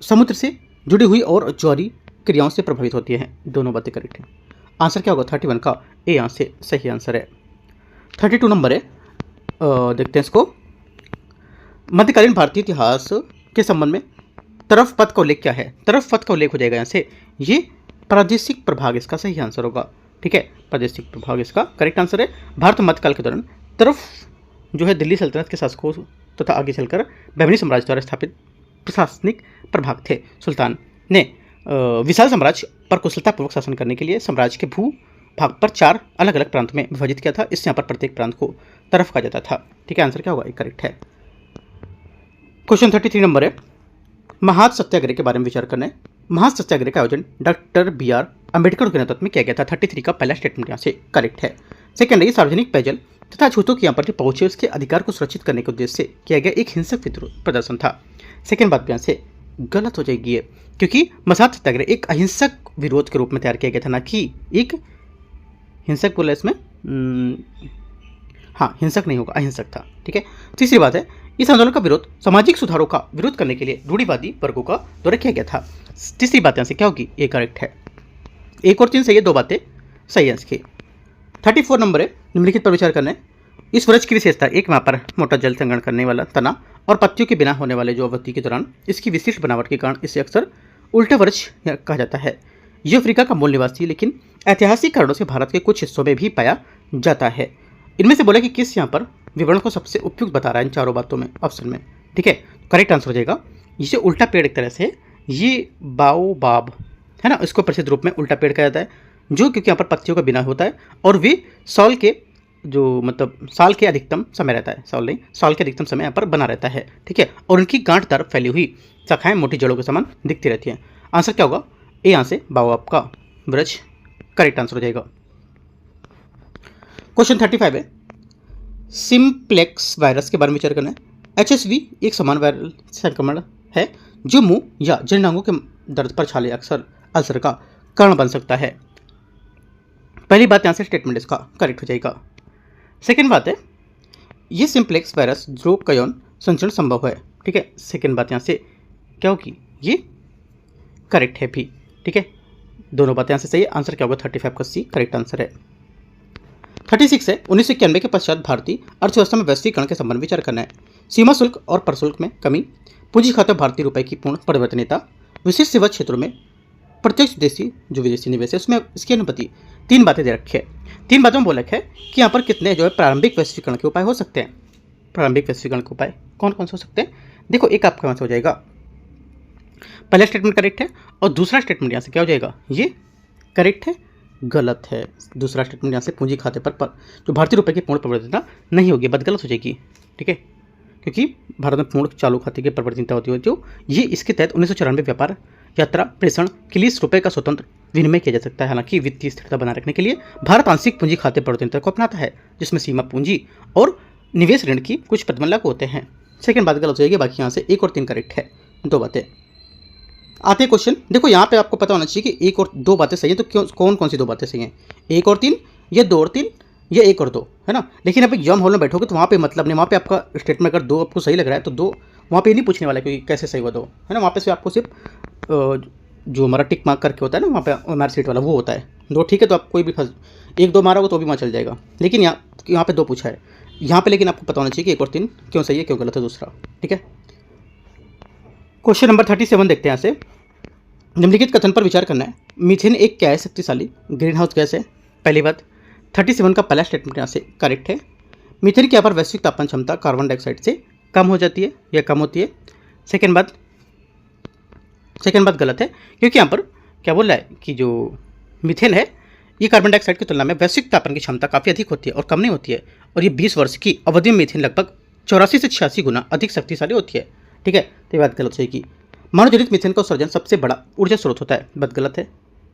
समुद्र से जुड़ी हुई और ज्वारी क्रियाओं से प्रभावित होती हैं। दोनों बातें करेक्ट हैं। आंसर क्या होगा? 31 का ए यहाँ से सही आंसर है। 32 नंबर है, देखते हैं इसको। मध्यकालीन भारतीय इतिहास के संबंध में तरफ पथ का उल्लेख क्या है? तरफ पथ का उल्लेख हो जाएगा यहाँ से, ये प्रादेशिक प्रभाग इसका सही आंसर होगा। ठीक है, प्रादेशिक प्रभाग इसका करेक्ट आंसर है। भारत मध्यकाल के दौरान तरफ जो है दिल्ली सल्तनत के शासकों तथा आगे चलकर बहमनी साम्राज्य द्वारा स्थापित प्रशासनिक प्रभाग थे। सुल्तान ने विशाल साम्राज्य पर कुशलतापूर्वक शासन करने के लिए साम्राज्य के भू भाग पर 4 अलग अलग प्रांत में विभाजित किया था। इससे यहाँ पर प्रत्येक प्रांत को तरफ कहा जाता था। ठीक है, आंसर क्या होगा? करेक्ट है। क्वेश्चन 33 नंबर है, महात सत्याग्रह के बारे में विचार करना है। महात सत्याग्रह का आयोजन डॉक्टर BR अम्बेडकर के नेतृत्व में किया गया था। 33 का पहला स्टेटमेंट यहाँ से करेक्ट है। सेकेंड है, सार्वजनिक पेयजल तथा छूतों की यहाँ पर जो पहुंचे उसके अधिकार को सुरक्षित करने के उद्देश्य से किया गया एक हिंसक विद्रोह प्रदर्शन था। सेकेंड बात यहाँ से गलत हो जाएगी है, क्योंकि महात सत्याग्रह एक अहिंसक विरोध के रूप में तैयार किया गया था, ना कि एक हिंसक बोला इसमें। हाँ, हिंसक नहीं होगा, अहिंसक था। ठीक है। तीसरी बात है, इस आंदोलन का विरोध सामाजिक सुधारों का विरोध करने के लिए रूढ़िवादी वर्गों का द्वारा किया गया था। तीसरी बात यहाँ से क्या होगी? ये करेक्ट है। 1 और 3 सही है, 2 बातें सही है इसकी। 34 नंबर है, निम्नलिखित पर विचार करना है। इस वृक्ष की विशेषता, एक वहाँ पर मोटा जल संग्रहण करने वाला तना और पत्तियों के बिना होने वाले जो अवधि के दौरान इसकी विशिष्ट बनावट के कारण इसे अक्सर उल्टा वृक्ष कहा जाता है। यह अफ्रीका का मूल निवासी लेकिन ऐतिहासिक कारणों से भारत के कुछ हिस्सों में भी पाया जाता है। इनमें से बोला कि किस यहाँ पर विवरण को सबसे उपयुक्त बता रहा है इन चारों बातों में, ऑप्शन में। ठीक है, करेक्ट आंसर हो जाएगा, इसे उल्टा पेड़ एक तरह से, ये बाओबाब है ना, इसको प्रसिद्ध रूप में उल्टा पेड़ कहा जाता है। जो क्योंकि यहाँ पर पत्तियों का बिना होता है और वे साल के जो मतलब साल के अधिकतम समय रहता है, साल नहीं, साल के अधिकतम समय यहाँ पर बना रहता है। ठीक है, और उनकी गांठदार फैली हुई शाखाएं मोटी जड़ों के समान दिखती रहती हैं। आंसर क्या होगा? ए यहाँ से बाओबाब का वृक्ष करेक्ट आंसर हो जाएगा। क्वेश्चन 35 है, सिंप्लेक्स वायरस के बारे में विचार करना है। HSV एक समान वायरल संक्रमण है जो मुंह या जननांगों के दर्द पर छाले अक्सर अल्सर का कारण बन सकता है। पहली बात यहाँ से स्टेटमेंट इसका करेक्ट हो जाएगा। सेकेंड बात है, ये सिंप्लेक्स वायरस रोग का यौन संचरण संभव है। ठीक है, सेकेंड बात यहाँ से क्या होगी? ये करेक्ट है भी। ठीक है, दोनों बातें यहाँ से सही है। आंसर क्या होगा? 35 का सी करेक्ट आंसर है। 36 है, 1991 के पश्चात भारतीय अर्थव्यवस्था में वैश्वीकरण के संबंध में विचार करना है। सीमा शुल्क और प्रशुल्क में कमी, पूंजी खाते भारतीय रुपए की पूर्ण परिवर्तनीयता, विशेष सेवा क्षेत्रों में प्रत्यक्ष विदेशी जो विदेशी निवेश है उसमें इसकी अनुमति। तीन बातें दे रखी है। तीन बातों में बोला है कि यहाँ पर कितने जो है प्रारंभिक वैश्वीकरण के उपाय हो सकते हैं। प्रारंभिक वैश्वीकरण के उपाय कौन कौन से हो सकते हैं? देखो, एक आपका यहाँ से हो जाएगा, पहला स्टेटमेंट करेक्ट है और दूसरा स्टेटमेंट यहाँ से क्या हो जाएगा? ये करेक्ट है, गलत है। दूसरा स्टेटमेंट यहाँ से पूंजी खाते पर जो भारतीय रुपए की पूर्ण परिवर्तनीयता नहीं होगी, बद गलत हो जाएगी। ठीक है, क्योंकि भारत में पूर्ण चालू खाते की परिवर्तनीयता होती है जो ये इसके तहत 1994 व्यापार यात्रा प्रेषण के लिए इस रुपए का स्वतंत्र विनिमय किया जा सकता है। हालांकि वित्तीय स्थिरता बनाए रखने के लिए भारत आंशिक पूंजी खाते परिवर्तनीयता को अपनाता है जिसमें सीमा पूंजी और निवेश ऋण की कुछ प्रतिबंध लागू होते हैं। सेकंड बात गलत हो जाएगी, बाकी यहाँ से एक और तीन करेक्ट है। दो बातें आते हैं क्वेश्चन। देखो, यहाँ पे आपको पता होना चाहिए कि एक और दो बातें सही हैं, तो क्यों कौन कौन सी दो बातें सही हैं? एक और तीन, ये दो और तीन, ये एक और दो, है ना। लेकिन अब एग्जाम हॉल में बैठोगे तो वहाँ पे मतलब नहीं, वहाँ पे आपका स्टेटमेंट अगर दो आपको सही लग रहा है तो दो वहाँ पे नहीं पूछने वाला क्योंकि कैसे सही हुआ दो, है ना। वहाँ पे से आपको सिर्फ जो हमारा टिक मार्क करके होता है ना वहाँ पे हमारा सीट वाला वो होता है। दो ठीक है, तो आप कोई भी एक दो मारा हो तो भी वहाँ चल जाएगा। लेकिन यहाँ पे दो पूछा है यहाँ पे, लेकिन आपको पता होना चाहिए कि एक और तीन क्यों सही है क्यों गलत है दूसरा। ठीक है, क्वेश्चन नंबर 37 देखते हैं। यहाँ से निम्नलिखित कथन पर विचार करना है। मीथेन एक क्या है? शक्तिशाली ग्रीन हाउस गैस है। पहली बात, 37 का पहला स्टेटमेंट यहाँ से करेक्ट है। मीथेन की यहाँ पर वैश्विक तापमान क्षमता कार्बन डाइऑक्साइड से कम हो जाती है या कम होती है। सेकेंड बात गलत है क्योंकि यहाँ पर क्या बोल रहा है कि जो मीथेन है ये कार्बन डाइऑक्साइड की तुलना में वैश्विक तापमान की क्षमता काफ़ी अधिक होती है और कम नहीं होती है। और ये 20 वर्ष की अवधि में मीथेन लगभग 84 से 86 गुना अधिक शक्तिशाली होती है। ठीक है, तो ये बात गलत होगी। मानवजनित मीथेन का उत्सर्जन सबसे बड़ा ऊर्जा स्रोत होता है, बात गलत है।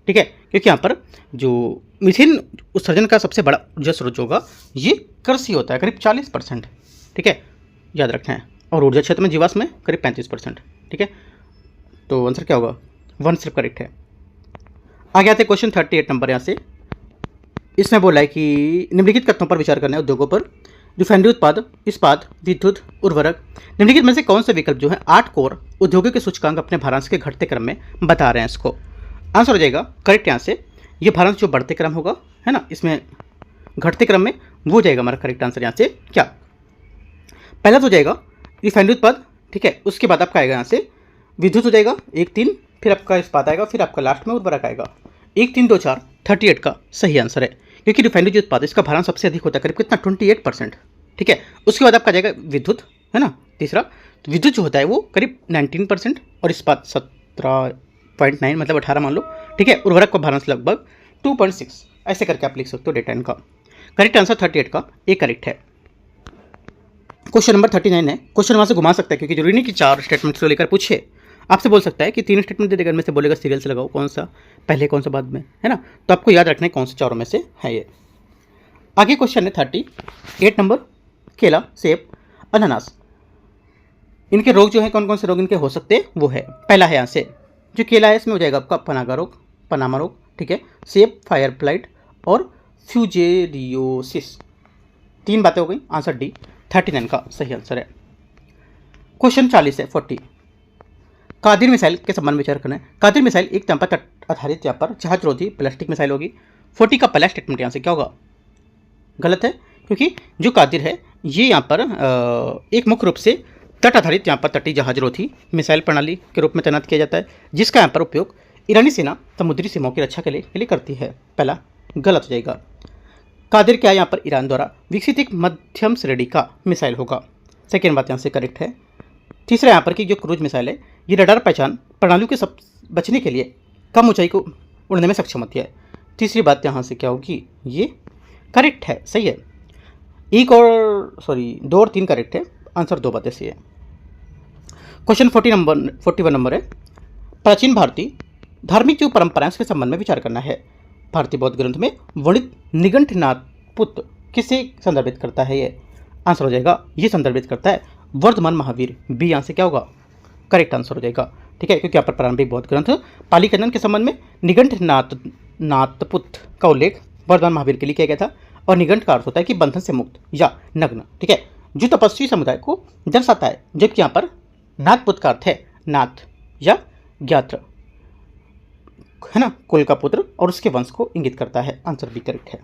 ठीक है, क्योंकि यहाँ पर जो मीथेन उत्सर्जन का सबसे बड़ा ऊर्जा स्रोत जो होगा ये कृषि होता है, करीब 40%। ठीक है, याद रखना है। और ऊर्जा क्षेत्र में जीवाश्म में करीब 35%। ठीक है, तो आंसर क्या होगा? 1 सिर्फ करेक्ट है। आगे आते क्वेश्चन 38 नंबर। यहाँ से इसमें बोला है कि निम्नलिखित कथनों पर विचार करना है उद्योगों पर। रिफाइनरी उत्पाद, इस्पात, विद्युत, उर्वरक, निम्नलिखित में से कौन से विकल्प जो है 8 कोर उद्योगों के सूचकांक अपने भारांश के घटते क्रम में बता रहे हैं इसको? आंसर हो जाएगा करेक्ट। यहाँ से ये भारांश जो बढ़ते क्रम होगा, है ना, इसमें घटते क्रम में वो हो जाएगा हमारा करेक्ट आंसर। यहाँ से क्या पहला तो हो जाएगा रिफाइनरी उत्पाद। ठीक है, उसके बाद आपका आएगा यहाँ से विद्युत हो जाएगा 1 3, फिर आपका इस्पात आएगा, फिर आपका लास्ट में उर्वरक आएगा। 1 3 2 4 38 का सही आंसर है क्योंकि रिफाइनरी जो उत्पाद है इसका भारांश सबसे अधिक होता है, करीब कितना 28%। ठीक है, उसके बाद आपका जाएगा विद्युत, है ना, तीसरा। तो विद्युत जो होता है वो करीब 19% और इस्पात 17.9 मतलब 18 मान लो। ठीक है, उर्वरक का भारांश लगभग 2.6, ऐसे करके आप लिख सकते हो डेटा इनका। करेक्ट आंसर 38 का एक करेक्ट है। क्वेश्चन नंबर 39 है। क्वेश्चन वहाँ से घुमा सकता है क्योंकि जरूरी नहीं कि 4 स्टेटमेंट्स को लेकर पूछे, आपसे बोल सकता है कि 3 स्टेटमेंट दे देगा, में से बोलेगा सीरियल से लगाओ कौन सा पहले कौन सा बाद में, है ना। तो आपको याद रखना है कौन से चारों में से है ये। आगे क्वेश्चन है 38 नंबर। केला, सेब, अनानास, इनके रोग जो है कौन कौन से रोग इनके हो सकते हैं वो है। पहला है यहाँ से जो केला है इसमें हो जाएगा आपका पनागा रोग, पनामा रोग। ठीक है, सेब फायर ब्लाइट और फ्यूजेरियोसिस। 3 बातें हो गई, आंसर डी 39 का सही आंसर है। क्वेश्चन 40 है 40। कादिर मिसाइल के संबंध में विचार करना है। कादिर मिसाइल एक तंपा आधारित यहाँ पर जहाज रोधी प्लास्टिक मिसाइल होगी। 40 का पहला स्टेटमेंट यहाँ से क्या होगा? गलत है क्योंकि जो कादिर है ये यहाँ पर एक मुख्य रूप से तट आधारित यहाँ पर तटीय जहाज रोधी मिसाइल प्रणाली के रूप में तैनात किया जाता है जिसका यहाँ पर उपयोग ईरानी सेना समुद्री सीमाओं की रक्षा के लिए करती है। पहला गलत हो जाएगा। कादिर क्या यहाँ पर ईरान द्वारा विकसित एक मध्यम श्रेणी का मिसाइल होगा। सेकेंड बात यहाँ से करेक्ट है। तीसरा यहाँ पर कि जो क्रूज मिसाइल है ये रडार पहचान प्रणालियों के सब बचने के लिए कम ऊंचाई को उड़ने में सक्षम होती है। तीसरी बात यहाँ से क्या होगी, ये करेक्ट है, सही है। एक और सॉरी 2 और 3 करेक्ट है, आंसर 2 बातें सही है। क्वेश्चन 41 नंबर है, प्राचीन भारतीय धार्मिक जो परंपराएं के संबंध में विचार करना है। भारतीय बौद्ध ग्रंथ में वर्णित निघंटनाथ पुत्र किसे संदर्भित करता है? ये आंसर हो जाएगा, ये संदर्भित करता है वर्धमान महावीर। बी यहाँ से क्या होगा, करेक्ट आंसर हो जाएगा। ठीक है, क्योंकि यहाँ पर प्रारंभिक बौद्ध ग्रंथ पाली खनन के संबंध में निघंटनाथ का उल्लेख वर्धमान महावीर के लिए किया गया था। और निघंट का अर्थ होता है कि बंधन से मुक्त या नग्न। ठीक है, जो तपस्वी समुदाय को दर्शाता है, जबकि यहाँ पर नाथपुत्र का अर्थ है नाथ या ज्ञात्र, है ना, कुल का पुत्र और उसके वंश को इंगित करता है। आंसर भी करेक्ट है।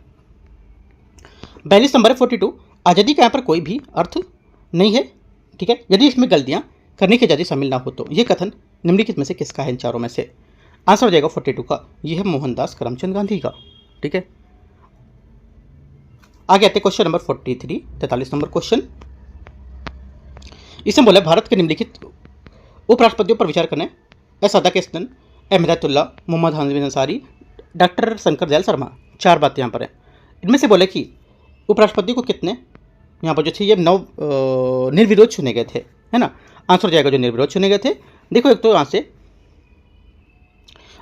42 नंबर है 42, आज़ादी का यहाँ पर कोई भी अर्थ नहीं है। ठीक है, यदि इसमें गलतियां करने की आज़ादी शामिल ना हो तो यह कथन निम्नलिखित में से किसका है? इन चारों में से आंसर हो जाएगा 42 का, यह है मोहनदास करमचंद गांधी का। ठीक है, आगे आते क्वेश्चन नंबर 43, 43 नंबर क्वेश्चन। इसमें बोला भारत के निम्नलिखित उपराष्ट्रपतियों पर विचार करना है। S Radhakrishnan, M Hidayatullah, Mohammad Hamid Ansari, doctor Shankar Dayal Sharma. 4 बातें यहाँ पर है। इनमें से बोले कि उपराष्ट्रपति को कितने यहाँ पर जो थे ये 9 निर्विरोध चुने गए थे, है ना। आंसर हो जाएगा जो निर्विरोध चुने गए थे। देखो एक तो यहाँ से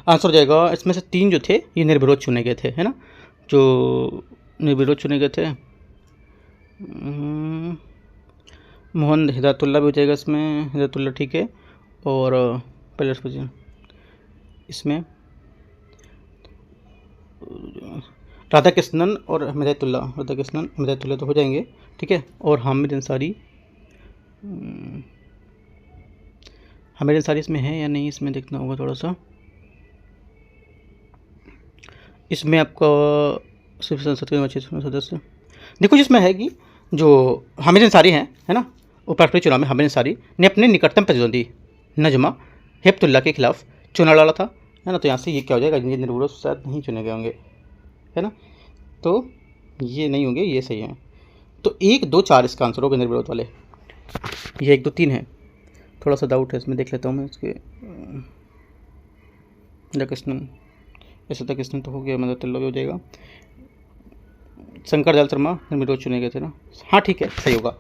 आंसर हो जाएगा, इसमें से 3 जो थे ये निर्विरोध चुने गए थे, है ना, जो निर्विरोध चुने गए थे। मोहन हिदायतुल्लाह भी हो जाएगा इसमें, हिदायतुल्लाह ठीक है। और पहले इसमें राधाकृष्णन और हिदायतुल्लाह तो हो जाएंगे। ठीक है, और हामिद अंसारी इसमें है या नहीं, इसमें देखना होगा थोड़ा सा। इसमें आपका सिर्फ संसद के 25 सदस्य, देखो जिसमें है कि जो हामिद अंसारी हैं, है ना, उपराष्ट्रपति चुनाव में हामिद अंसारी ने अपने निकटतम प्रतिद्वंदी नजमा हेपतुल्ला के खिलाफ चुनाव लड़ा था, है ना। तो यहाँ से ये क्या हो जाएगा, ये निर्विरोध शायद नहीं चुने गए होंगे, है ना, तो ये नहीं होंगे, ये सही है। तो 1, 2, 4 इसका आंसर होगा निर्विरोध वाले। ये 1, 2, 3 है, थोड़ा सा डाउट है इसमें, देख लेता हूँ मैं इसके। कृष्णन, ऐसा था कृष्णन तो हो गया, मतलब तिल्लो भी हो जाएगा। शंकर दयाल शर्मा निर्विरोध चुने गए थे ना, हाँ ठीक है, सही होगा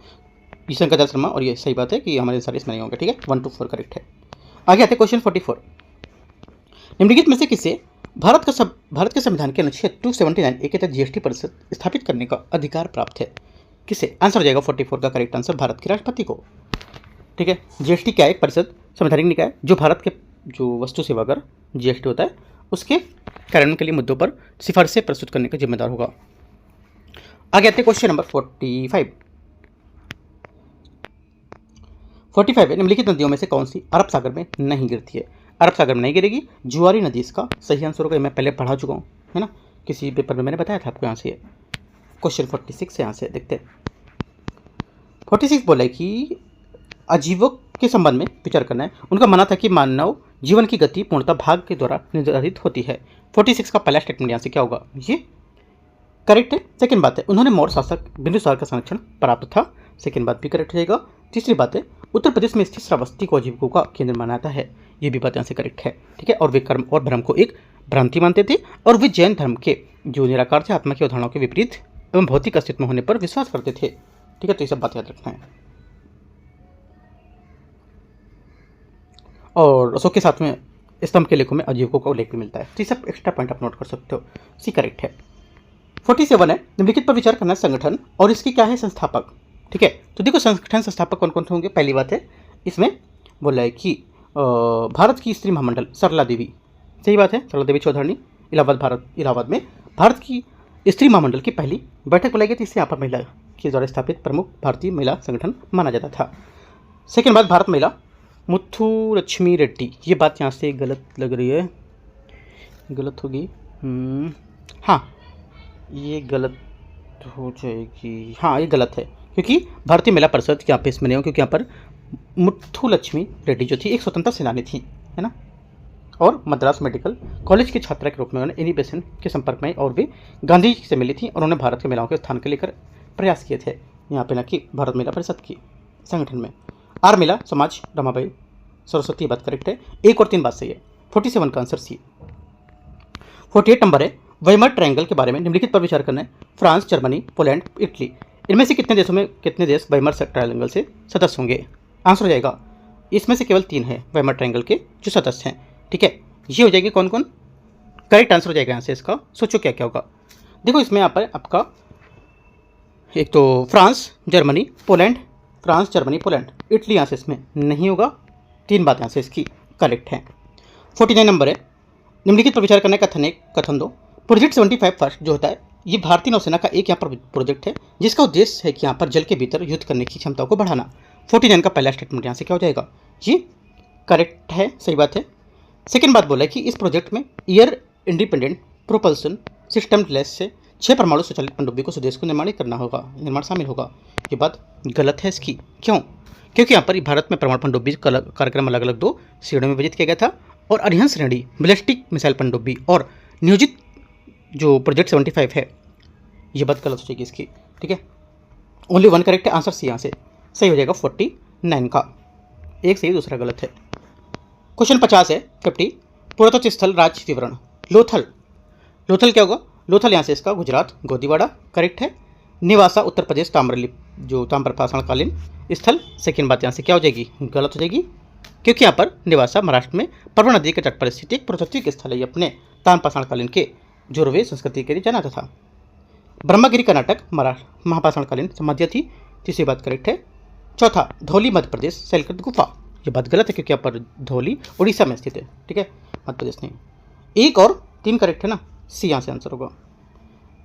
ये शंकर दयाल शर्मा। और ये सही बात है कि हमारे सारे इसमें नहीं होंगे। ठीक है, 1 to 4 करेक्ट है। आगे आते क्वेश्चन 44, निम्नलिखित में से किसे भारत के संविधान के अनुच्छेद 279A के तहत जीएसटी परिषद स्थापित करने का अधिकार प्राप्त है? किसे? आंसर हो जाएगा 44 का करेक्ट आंसर, भारत के राष्ट्रपति को। ठीक है, जीएसटी क्या है? एक परिषद, संवैधानिक निकाय, जो भारत के जो वस्तु सेवा कर जीएसटी होता है उसके कार्यान्वयन के लिए मुद्दों पर सिफारिशें प्रस्तुत करने का जिम्मेदार होगा। आगे आते क्वेश्चन नंबर 45 है, निम्नलिखित नदियों में से कौन सी अरब सागर में नहीं गिरती है? अरब सागर में नहीं गिरेगी, जुआरी नदी इसका सही आंसर होगा। मैं पहले पढ़ा चुका हूँ, है ना, किसी पेपर में मैंने बताया था आपको। यहाँ से क्वेश्चन 46 है, यहाँ से देखते हैं। 46 बोला कि आजीवों के संबंध में विचार करना है। उनका मानना था कि मानव जीवन की गति पूर्णतः भाग्य के द्वारा निर्धारित होती है। 46 का पहला स्टेटमेंट यहाँ से क्या होगा, ये करेक्ट है। सेकंड बात है, उन्होंने मौर्य शासक बिंदुसार का संरक्षण प्राप्त था, सेकंड बात भी करेक्ट हो जाएगा। तीसरी बात है, उत्तर प्रदेश में स्थित श्रावस्ती को आजीविकों का केंद्र माना जाता है, ये भी बात यहाँ से करेक्ट है। ठीक है, और वे कर्म और भ्रम को एक भ्रांति मानते थे और वे जैन धर्म के जो निराकार थे, आत्मा की अवधारणाओं के विपरीत एवं भौतिक अस्तित्व होने पर विश्वास करते थे। ठीक है, तो ये सब बात याद रखना है। और अशोक के साथ में स्तंभ के लेखों में आजीविकों का उल्लेख भी मिलता है, तो ये सब एक्स्ट्रा पॉइंट आप नोट कर सकते हो। सी करेक्ट है। 47 है, निम्नलिखित पर विचार करना संगठन और इसकी क्या है संस्थापक। ठीक है, तो देखो संगठन संस्थापक कौन कौन से होंगे। पहली बात है, इसमें बोला है कि भारत की स्त्री महामंडल सरला देवी, सही बात है, सरला देवी चौधरी, इलाहाबाद में भारत की स्त्री महामंडल की पहली बैठक बुलाई गई थी। इससे यहाँ पर महिला के द्वारा स्थापित प्रमुख भारतीय महिला संगठन माना जाता था। सेकेंड बात, भारत महिला मुथुलक्ष्मी रेड्डी, ये बात यहाँ से गलत लग रही है, गलत होगी, हाँ ये गलत हो जाएगी, हाँ ये गलत है, क्योंकि भारतीय महिला परिषद यहाँ पे इसमें नहीं हो, क्योंकि यहाँ पर मुथुलक्ष्मी रेड्डी जो थी एक स्वतंत्रता सेनानी थी, है ना, और मद्रास मेडिकल कॉलेज की छात्रा के रूप में उन्होंने एनी बेसेंट के संपर्क में और भी गांधी जी से मिली थी और उन्होंने भारत की महिलाओं के स्थान के लेकर प्रयास किए थे यहाँ पे, ना कि भारत महिला परिषद की संगठन में। आर महिला समाज रमाबाई सरस्वती, बात करेक्ट है। 1 और 3 बात सही है। 47 का आंसर सी। 48 नंबर है, वेइमर ट्रायंगल के बारे में निम्नलिखित पर विचार करना है। फ्रांस, जर्मनी, पोलैंड, इटली, इनमें से कितने देशों में कितने देश वेइमर ट्रायंगल से सदस्य होंगे? आंसर हो जाएगा इसमें से केवल 3 है वेइमर ट्रायंगल के जो सदस्य हैं। ठीक है, ये हो जाएंगे कौन कौन? करेक्ट आंसर हो जाएगा यहाँ से इसका। सोचो क्या क्या होगा। देखो इसमें यहाँ पर आपका एक तो France, Germany, Poland, France, Germany, Poland, Italy यहाँ से इसमें नहीं होगा। 3 बात यहाँ से इसकी करेक्ट है। 49 नंबर है, निम्नलिखित पर विचार करने का कथन दो। प्रोजेक्ट 75 फर्स्ट जो होता है ये भारतीय नौसेना का एक यहाँ पर प्रोजेक्ट है जिसका उद्देश्य है कि यहाँ पर जल के भीतर युद्ध करने की क्षमताओं को बढ़ाना। 49 का पहला स्टेटमेंट यहाँ से क्या हो जाएगा? ये करेक्ट है, सही बात है। सेकेंड बात बोला है कि इस प्रोजेक्ट में air independent propulsion system less से 6 परमाणु संचालित पनडुब्बी को स्वदेश को निर्माण शामिल होगा। ये बात गलत है इसकी। क्यों? क्योंकि यहाँ पर भारत में परमाणु पनडुब्बी कार्यक्रम अलग अलग 2 श्रेणियों में विभाजित किया गया था और अरिहंत श्रेणी बैलिस्टिक मिसाइल पनडुब्बी और नियोजित जो प्रोजेक्ट 75 है ये बात गलत हो जाएगी इसकी। ठीक है, ओनली 1 करेक्ट है, आंसर सी यहाँ से सही हो जाएगा 49 का। एक सही दूसरा गलत है। क्वेश्चन 50 है 50, पुरातत्व स्थल राज्य विवरण। लोथल, लोथल क्या होगा? लोथल यहाँ से इसका गुजरात गोदीवाड़ा करेक्ट है। निवासा उत्तर प्रदेश ताम्र पाषाणकालीन स्थल। सेकेंड बात यहाँ से क्या हो जाएगी? गलत हो जाएगी क्योंकि यहाँ पर निवासा महाराष्ट्र में परवा नदी के तट पर स्थित एक पुरातात्विक स्थल है। ये अपने ताम्र पाषाणकालीन के जोरवे संस्कृति के लिए जाना था। ब्रह्मगिरी कर्नाटक महापाषाणकालीन मध्य थी। तीसरी बात करेक्ट है। चौथा, धौली मध्य प्रदेश शैलकृत गुफा। ये बात गलत है क्योंकि यहाँ पर धौली उड़ीसा में स्थित है। ठीक है, मध्य प्रदेश नहीं। 1 और 3 करेक्ट है ना, सी यहाँ से आंसर होगा।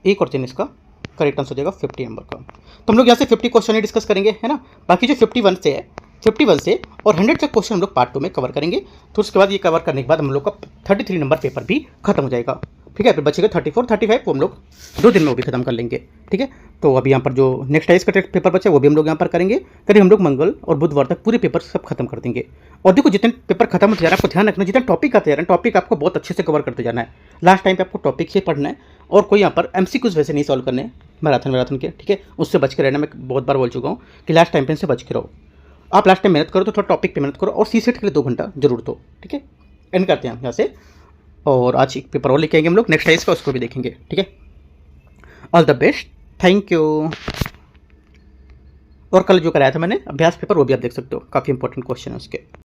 1 और 3 इसका करेक्ट आंसर हो जाएगा 50 नंबर का। तो हम लोग यहाँ से 50 क्वेश्चन ही डिस्कस करेंगे, है ना। बाकी जो 51 से है, 51 से और 100 तक क्वेश्चन हम लोग पार्ट 2 में कवर करेंगे। तो उसके बाद ये कवर करने के बाद हम लोग का 33 नंबर पेपर भी खत्म हो जाएगा। ठीक है, फिर बचेगा 34 35 को हम लोग 2 दिन में वो भी खत्म कर लेंगे। ठीक है, तो अभी यहाँ पर जो नेक्स्ट है इसका पेपर बचा वो भी हम लोग यहाँ पर करेंगे। करीब हम लोग मंगल और बुधवार तक पूरे पेपर सब खत्म कर देंगे। और देखो जितने पेपर खत्म होते जा रहा है आपको ध्यान रखना, जितना टॉपिक आते जा रहा है टॉपिक आपको बहुत अच्छे से कवर करते जाना है। लास्ट टाइम पे आपको टॉपिक ही पढ़ना है और कोई यहाँ पर MCQs वैसे नहीं सॉल्व करने मैराथन के। ठीक है, उससे बच के रहना। मैं बहुत बार बोल चुका हूँ कि लास्ट टाइम पे से बच के रहो। आप लास्ट टाइम मेहनत करो तो थोड़ा टॉपिक पे मेहनत करो और CSET के लिए 2 घंटा जरूर दो। ठीक है, एंड करते हैं हम यहाँ से। और आज एक पेपर और लेके आएंगे हम लोग नेक्स्ट टाइम का, उसको भी देखेंगे। ठीक है, all the best, thank you. और कल जो कराया था मैंने अभ्यास पेपर वो भी आप देख सकते हो, काफ़ी इंपॉर्टेंट क्वेश्चन है उसके।